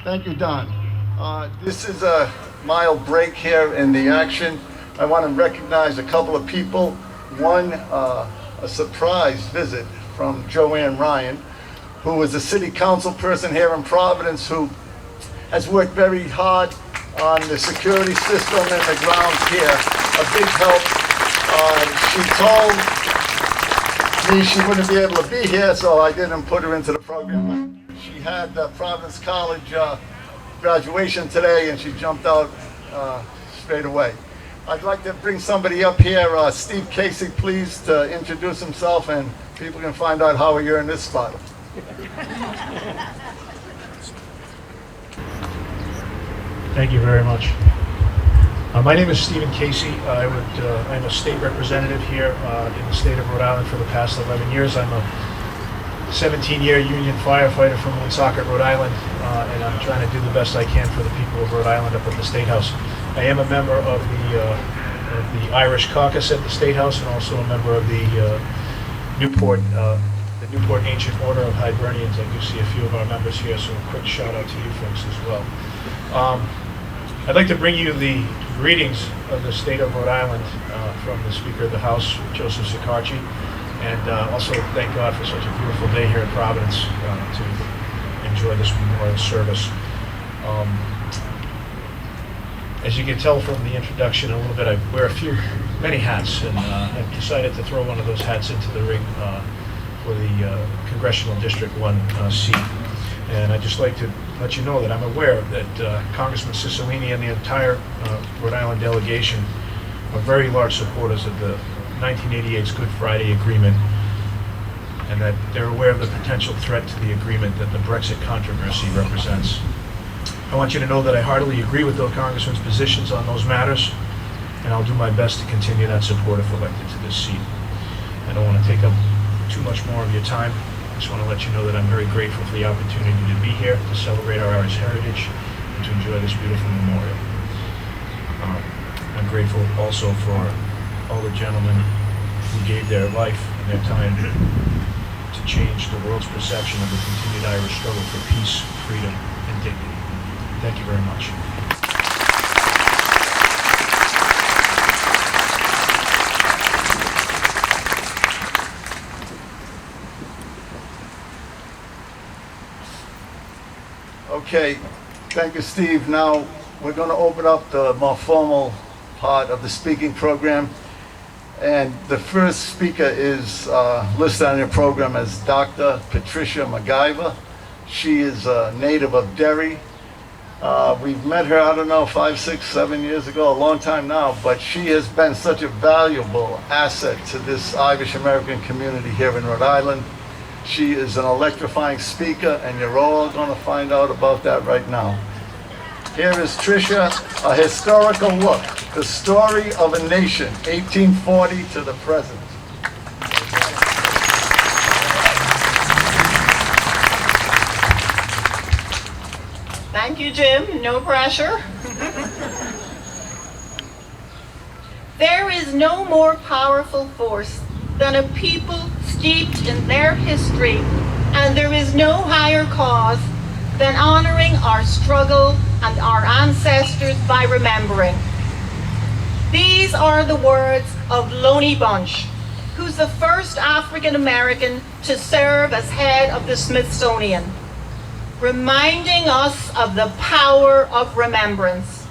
Thank you, Don. This is a mild break here in the action. I want to recognize a couple of people. One, a surprise visit from Joanne Ryan, who is a city council person here in Providence who has worked very hard on the security system and the grounds here. A big help. She told me she wouldn't be able to be here, so I didn't put her into the program. She had Providence College graduation today, and she jumped out straight away. I'd like to bring somebody up here, Steve Casey, please, to introduce himself, and people can find out how you're in this spot. Thank you very much. My name is Stephen Casey. I'm a state representative here in the state of Rhode Island for the past 11 years. I'm a 17-year union firefighter from Woonsocket, Rhode Island, and I'm trying to do the best I can for the people of Rhode Island up at the State House. I am a member of the Irish Caucus at the State House, and also a member of the Newport Ancient Order of Hibernians. I do see a few of our members here, so a quick shout out to you folks as well. I'd like to bring you the greetings of the state of Rhode Island from the Speaker of the House, Joseph Sicarci, and also thank God for such a beautiful day here in Providence to enjoy this memorial service. As you can tell from the introduction a little bit, I wear many hats, and I've decided to throw one of those hats into the ring for the Congressional District 1 seat. And I'd just like to let you know that I'm aware that Congressman Cicilline and the entire Rhode Island delegation are very large supporters of the 1988's Good Friday Agreement, and that they're aware of the potential threat to the agreement that the Brexit controversy represents. I want you to know that I heartily agree with the Congressman's positions on those matters, and I'll do my best to continue that support if elected to this seat. I don't want to take up too much more of your time. I just want to let you know that I'm very grateful for the opportunity to be here to celebrate our Irish heritage and to enjoy this beautiful memorial. I'm grateful also for all the gentlemen who gave their life and their time to change the world's perception of the continued Irish struggle for peace, freedom, and dignity. Thank you very much. Okay, thank you, Steve. Now we're going to open up the more formal part of the speaking program. And the first speaker is listed on your program as Dr. Patricia McIvor. She is a native of Derry. We've met her, I don't know, 5, 6, 7 years ago, a long time now, but she has been such a valuable asset to this Irish American community here in Rhode Island. She is an electrifying speaker, and you're all going to find out about that right now. Here is Tricia, a historical look, the story of a nation, 1840 to the present. Thank you, Jim. No pressure. There is no more powerful force than a people steeped in their history, and there is no higher cause than honoring our struggle and our ancestors by remembering. These are the words of Loney Bunch, who's the first African American to serve as head of the Smithsonian, reminding us of the power of remembrance.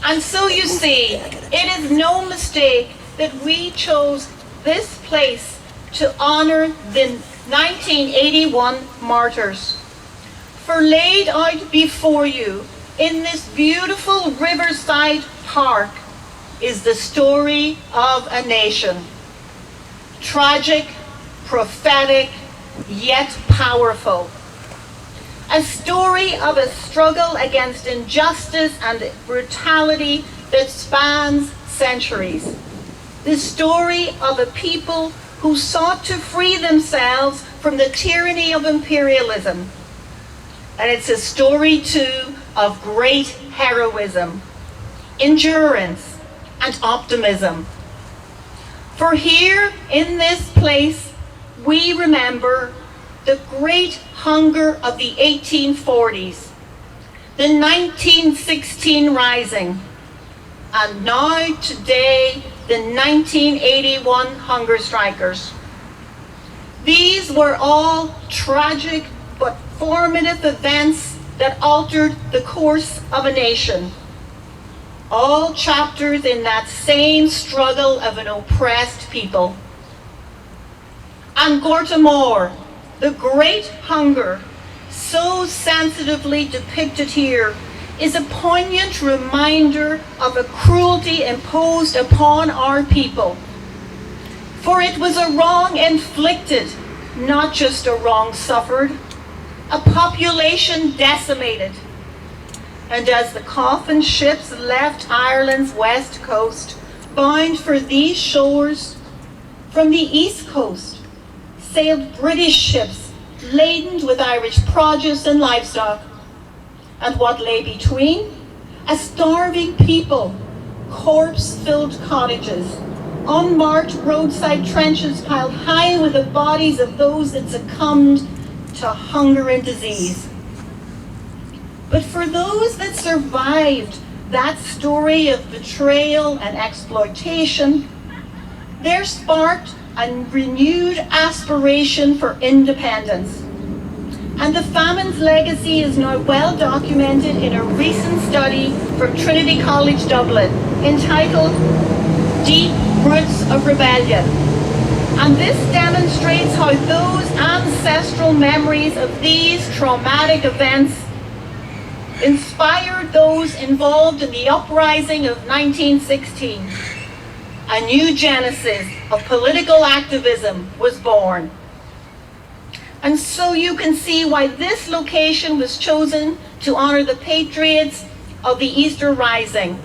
And so you see, it is no mistake that we chose this place to honor the 1981 martyrs. For laid out before you in this beautiful riverside park is the story of a nation. Tragic, prophetic, yet powerful. A story of a struggle against injustice and brutality that spans centuries. The story of a people who sought to free themselves from the tyranny of imperialism. And it's a story, too, of great heroism, endurance, and optimism. For here in this place, we remember the great hunger of the 1840s, the 1916 Rising, and now today, the 1981 hunger strikers. These were all tragic but formative events that altered the course of a nation. All chapters in that same struggle of an oppressed people. And Gortamore, the great hunger, so sensitively depicted here, is a poignant reminder of a cruelty imposed upon our people. For it was a wrong inflicted, not just a wrong suffered, a population decimated. And as the coffin ships left Ireland's west coast, bound for these shores, from the east coast sailed British ships laden with Irish produce and livestock. And what lay between? A starving people, corpse-filled cottages, unmarked roadside trenches piled high with the bodies of those that succumbed to hunger and disease. But for those that survived that story of betrayal and exploitation, there sparked a renewed aspiration for independence. And the famine's legacy is now well documented in a recent study from Trinity College Dublin entitled Deep Roots of Rebellion. And this demonstrates how those ancestral memories of these traumatic events inspired those involved in the uprising of 1916. A new genesis of political activism was born. And so you can see why this location was chosen to honor the patriots of the Easter Rising.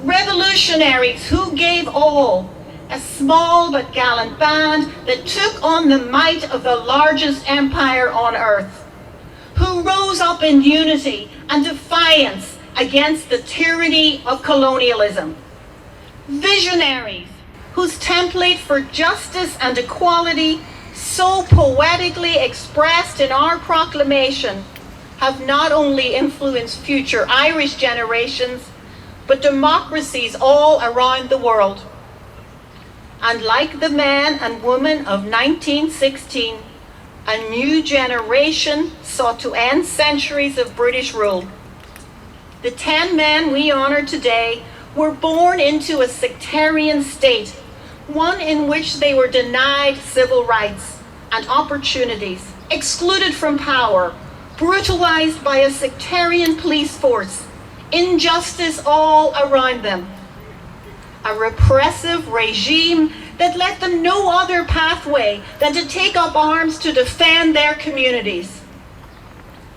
Revolutionaries who gave all, a small but gallant band that took on the might of the largest empire on earth, who rose up in unity and defiance against the tyranny of colonialism. Visionaries whose template for justice and equality, so poetically expressed in our proclamation, have not only influenced future Irish generations, but democracies all around the world. And like the men and women of 1916, a new generation sought to end centuries of British rule. The 10 men we honor today were born into a sectarian state, one in which they were denied civil rights and opportunities, excluded from power, brutalized by a sectarian police force, injustice all around them. A repressive regime that left them no other pathway than to take up arms to defend their communities.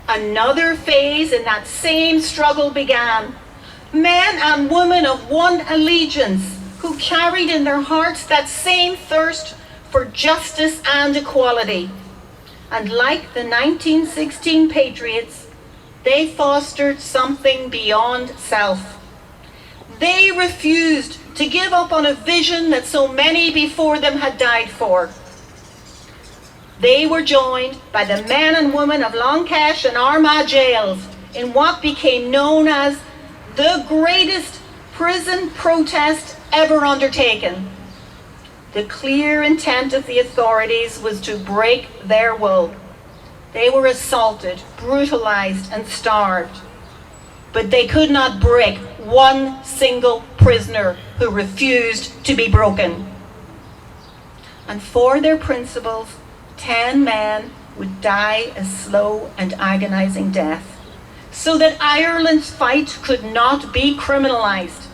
Another phase in that same struggle began. Men and women of one allegiance who carried in their hearts that same thirst for justice and equality. And like the 1916 patriots, they fostered something beyond self. They refused to give up on a vision that so many before them had died for. They were joined by the men and women of Longcash and Armagh jails in what became known as the greatest prison protest ever undertaken. The clear intent of the authorities was to break their will. They were assaulted, brutalized, and starved. But they could not break one single prisoner who refused to be broken. And for their principles, 10 men would die a slow and agonizing death, so that Ireland's fight could not be criminalized.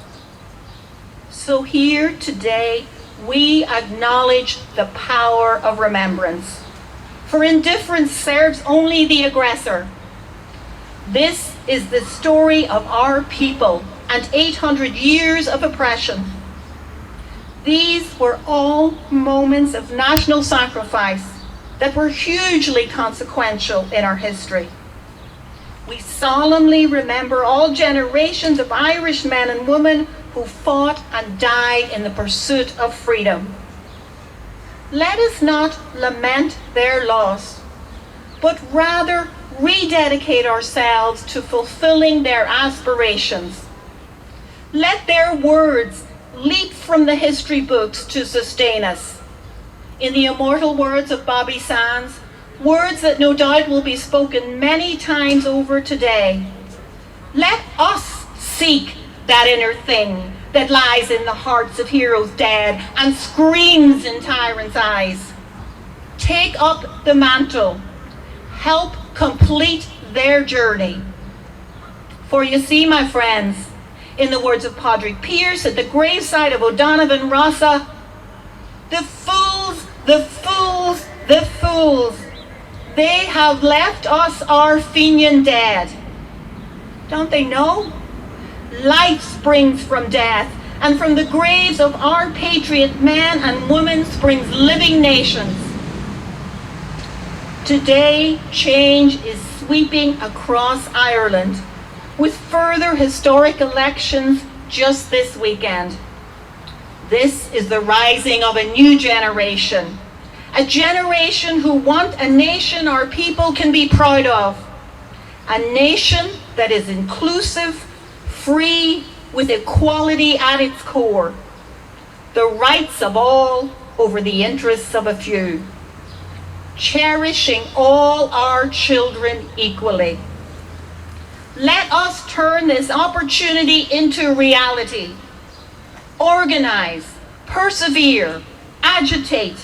So here today, we acknowledge the power of remembrance. For indifference serves only the aggressor. This is the story of our people and 800 years of oppression. These were all moments of national sacrifice that were hugely consequential in our history. We solemnly remember all generations of Irish men and women who fought and died in the pursuit of freedom. Let us not lament their loss, but rather rededicate ourselves to fulfilling their aspirations. Let their words leap from the history books to sustain us. In the immortal words of Bobby Sands, words that no doubt will be spoken many times over today, let us seek that inner thing that lies in the hearts of heroes dead and screams in tyrants' eyes. Take up the mantle, help complete their journey. For you see, my friends, in the words of Padraig Pearse at the graveside of O'Donovan Rossa, the fools, the fools, the fools, they have left us our Fenian dead. Don't they know? Life springs from death, and from the graves of our patriot men and women springs living nations. Today, change is sweeping across Ireland, with further historic elections just this weekend. This is the rising of a new generation, a generation who want a nation our people can be proud of, a nation that is inclusive, free, with equality at its core, the rights of all over the interests of a few, cherishing all our children equally. Let us turn this opportunity into reality. Organize, persevere, agitate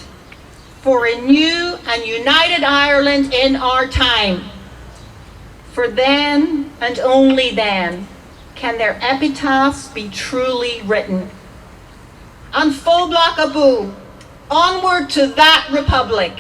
for a new and united Ireland in our time. For then, and only then, can their epitaphs be truly written. And Fóblach Abu, onward to that republic.